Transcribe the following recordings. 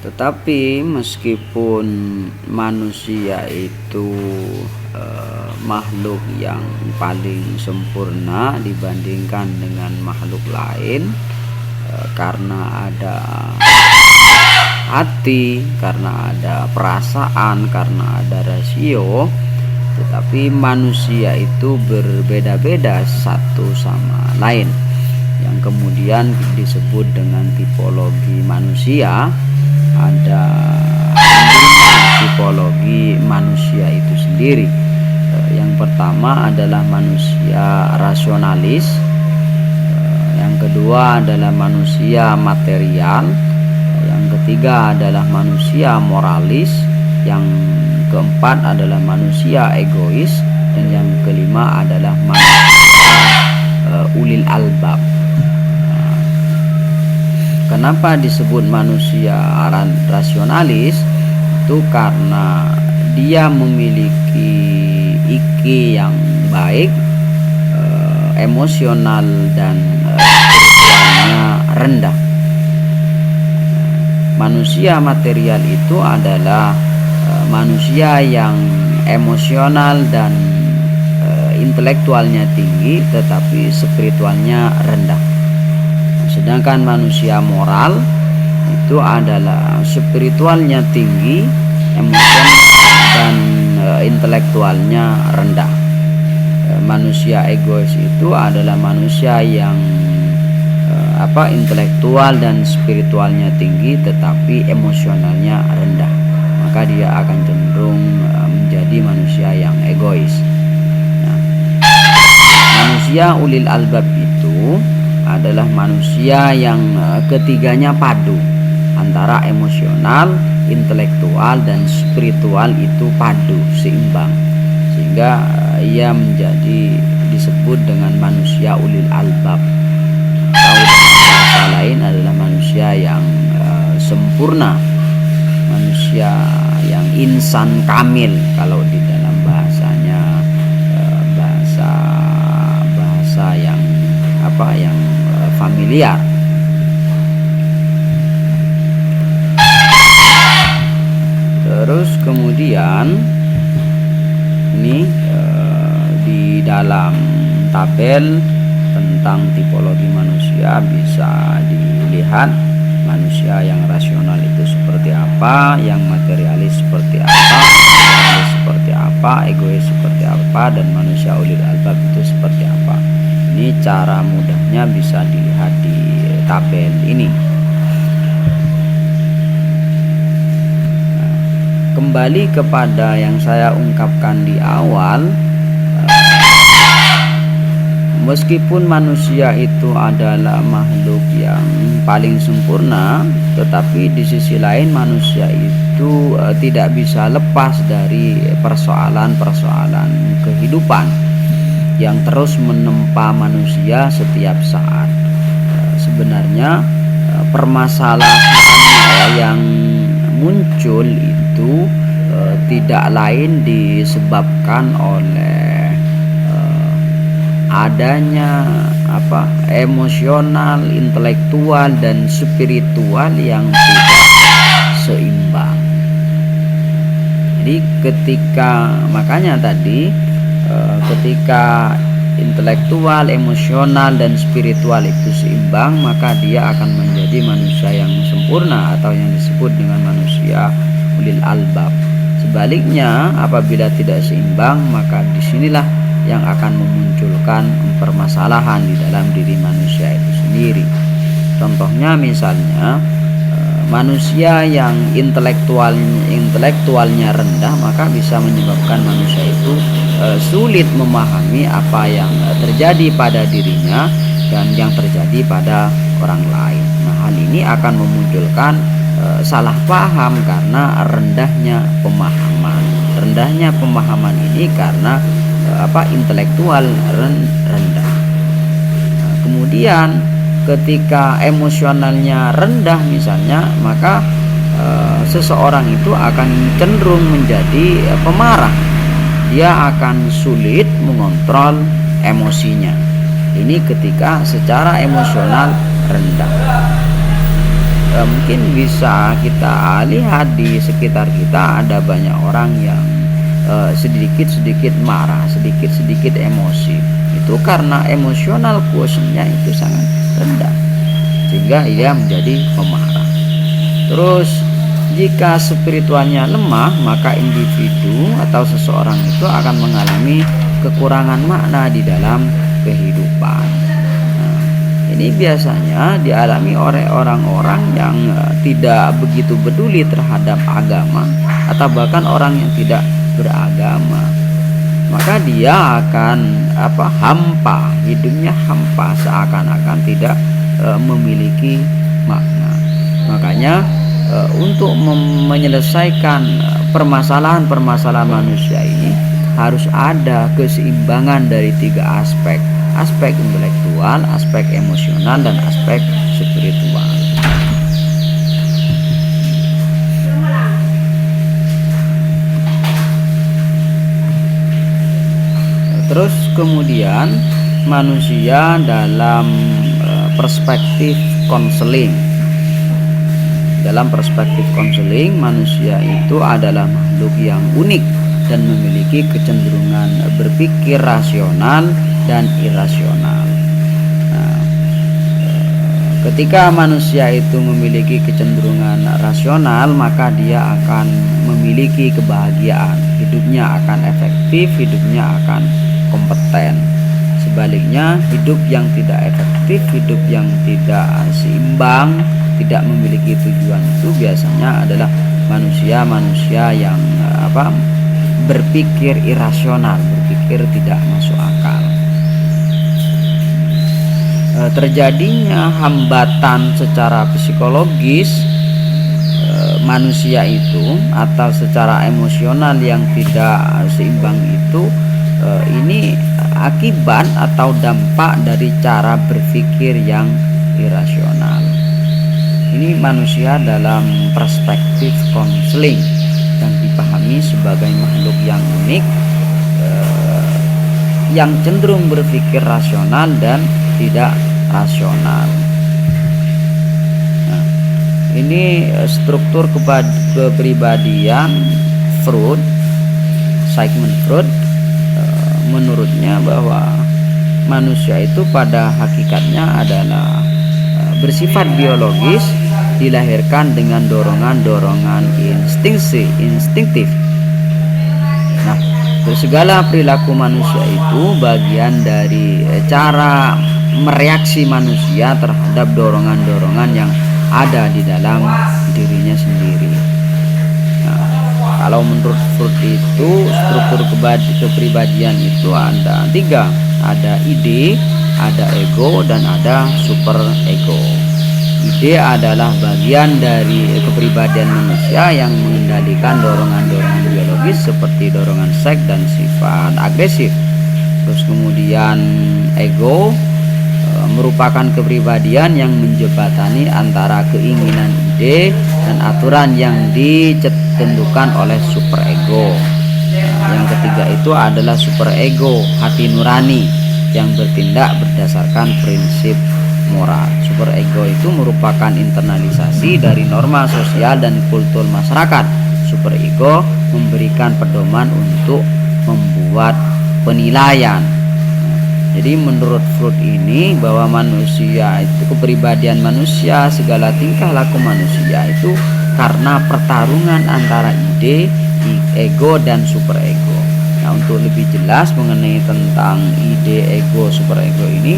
Tetapi meskipun manusia itu makhluk yang paling sempurna dibandingkan dengan makhluk lain, karena ada hati, karena ada perasaan, karena ada rasio, tetapi manusia itu berbeda-beda satu sama lain, yang kemudian disebut dengan tipologi manusia. Ada 5 tipologi manusia itu sendiri. Yang pertama adalah manusia rasionalis, yang kedua adalah manusia material, yang ketiga adalah manusia moralis, yang keempat adalah manusia egois, dan yang kelima adalah manusia ulil albab. Kenapa disebut manusia rasionalis? Itu karena dia memiliki IQ yang baik, emosional dan spiritualnya rendah. Manusia material itu adalah manusia yang emosional dan intelektualnya tinggi tetapi spiritualnya rendah. Sedangkan manusia moral itu adalah spiritualnya tinggi, emosional dan intelektualnya rendah. Manusia egois itu adalah manusia yang intelektual dan spiritualnya tinggi tetapi emosionalnya rendah. Maka dia akan cenderung menjadi manusia yang egois. Nah, manusia ulil albab itu adalah manusia yang ketiganya padu, antara emosional, intelektual dan spiritual itu padu, seimbang, sehingga ia menjadi disebut dengan manusia ulil albab, atau dengan bahasa lain adalah manusia yang sempurna, manusia yang insan kamil kalau di dalam bahasanya, bahasa yang familiar. Terus kemudian ini di dalam tabel tentang tipologi manusia bisa dilihat manusia yang rasional itu seperti apa, yang materialis seperti apa, moralis seperti apa, egois seperti apa, dan manusia ulil albab itu seperti apa. Ini cara mudahnya bisa dilihat di tabel ini. Nah, kembali kepada yang saya ungkapkan di awal, meskipun manusia itu adalah makhluk yang paling sempurna, tetapi di sisi lain manusia itu tidak bisa lepas dari persoalan-persoalan kehidupan yang terus menempa manusia setiap saat. Sebenarnya permasalahan yang muncul itu tidak lain disebabkan oleh adanya emosional, intelektual dan spiritual yang tidak seimbang. Jadi makanya tadi ketika intelektual, emosional dan spiritual itu seimbang, maka dia akan menjadi manusia yang sempurna atau yang disebut dengan manusia ulil albab. Sebaliknya, apabila tidak seimbang, maka disinilah yang akan memunculkan permasalahan di dalam diri manusia itu sendiri. Contohnya misalnya manusia yang intelektualnya rendah, maka bisa menyebabkan manusia itu sulit memahami apa yang terjadi pada dirinya dan yang terjadi pada orang lain. Nah, hal ini akan memunculkan salah paham karena rendahnya pemahaman. Rendahnya pemahaman ini karena intelektual rendah. Nah, kemudian ketika emosionalnya rendah misalnya, maka seseorang itu akan cenderung menjadi pemarah. Dia akan sulit mengontrol emosinya. Ini ketika secara emosional rendah. mungkin bisa kita lihat di sekitar kita ada banyak orang yang sedikit-sedikit marah, sedikit-sedikit emosi. Itu karena emosional quotientnya itu sangat rendah, sehingga ia menjadi pemarah. Terus jika spiritualnya lemah, maka individu atau seseorang itu akan mengalami kekurangan makna di dalam kehidupan. Nah, ini biasanya dialami oleh orang-orang yang tidak begitu peduli terhadap agama, atau bahkan orang yang tidak beragama. Maka dia akan hampa, hidupnya hampa, seakan-akan tidak memiliki makna. Makanya untuk menyelesaikan permasalahan-permasalahan manusia ini harus ada keseimbangan dari 3 aspek: aspek intelektual, aspek emosional, dan aspek spiritual. Terus kemudian manusia dalam perspektif konseling. Dalam perspektif konseling, manusia itu adalah makhluk yang unik dan memiliki kecenderungan berpikir rasional dan irasional. Nah, ketika manusia itu memiliki kecenderungan rasional, maka dia akan memiliki kebahagiaan. Hidupnya akan efektif, hidupnya akan kompeten. Sebaliknya, hidup yang tidak efektif, hidup yang tidak seimbang, tidak memiliki tujuan, itu biasanya adalah manusia-manusia yang berpikir irasional, berpikir tidak masuk akal. Terjadinya hambatan secara psikologis manusia itu atau secara emosional yang tidak seimbang itu, ini akibat atau dampak dari cara berpikir yang irasional. Ini manusia dalam perspektif konseling yang dipahami sebagai makhluk yang unik, yang cenderung berpikir rasional dan tidak rasional. Nah, ini struktur kepribadian Freud, Sigmund Freud, menurutnya bahwa manusia itu pada hakikatnya adalah bersifat biologis, dilahirkan dengan dorongan-dorongan instinktif. Nah, segala perilaku manusia itu bagian dari cara mereaksi manusia terhadap dorongan-dorongan yang ada di dalam dirinya sendiri. Nah, kalau menurut Freud itu struktur kepribadian itu ada 3, ada ide, ada ego, dan ada super ego. Ide adalah bagian dari kepribadian manusia yang mengendalikan dorongan-dorongan biologis seperti dorongan seks dan sifat agresif. Terus kemudian ego merupakan kepribadian yang menjembatani antara keinginan ide dan aturan yang ditentukan oleh super ego. Yang ketiga itu adalah super ego, hati nurani yang bertindak berdasarkan prinsip moral. Super ego itu merupakan internalisasi dari norma sosial dan kultur masyarakat. Super ego memberikan pedoman untuk membuat penilaian. Jadi menurut Freud ini bahwa manusia itu, kepribadian manusia, segala tingkah laku manusia itu karena pertarungan antara ide, ego, dan super ego. Nah, untuk lebih jelas mengenai tentang ide, ego, super ego ini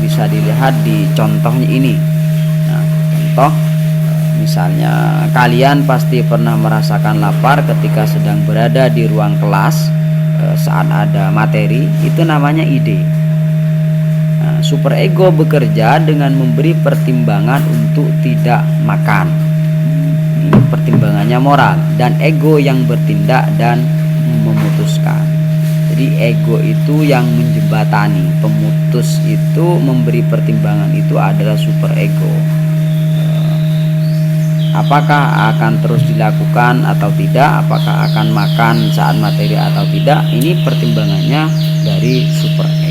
bisa dilihat di contohnya ini. Nah, contoh misalnya kalian pasti pernah merasakan lapar ketika sedang berada di ruang kelas saat ada materi, itu namanya ide. Nah, super ego bekerja dengan memberi pertimbangan untuk tidak makan. Ini pertimbangannya moral, dan ego yang bertindak dan memutuskan. Jadi ego itu yang menjembatani, pemutus itu memberi pertimbangan itu adalah super ego. Apakah akan terus dilakukan atau tidak, apakah akan makan saat materi atau tidak, ini pertimbangannya dari super ego.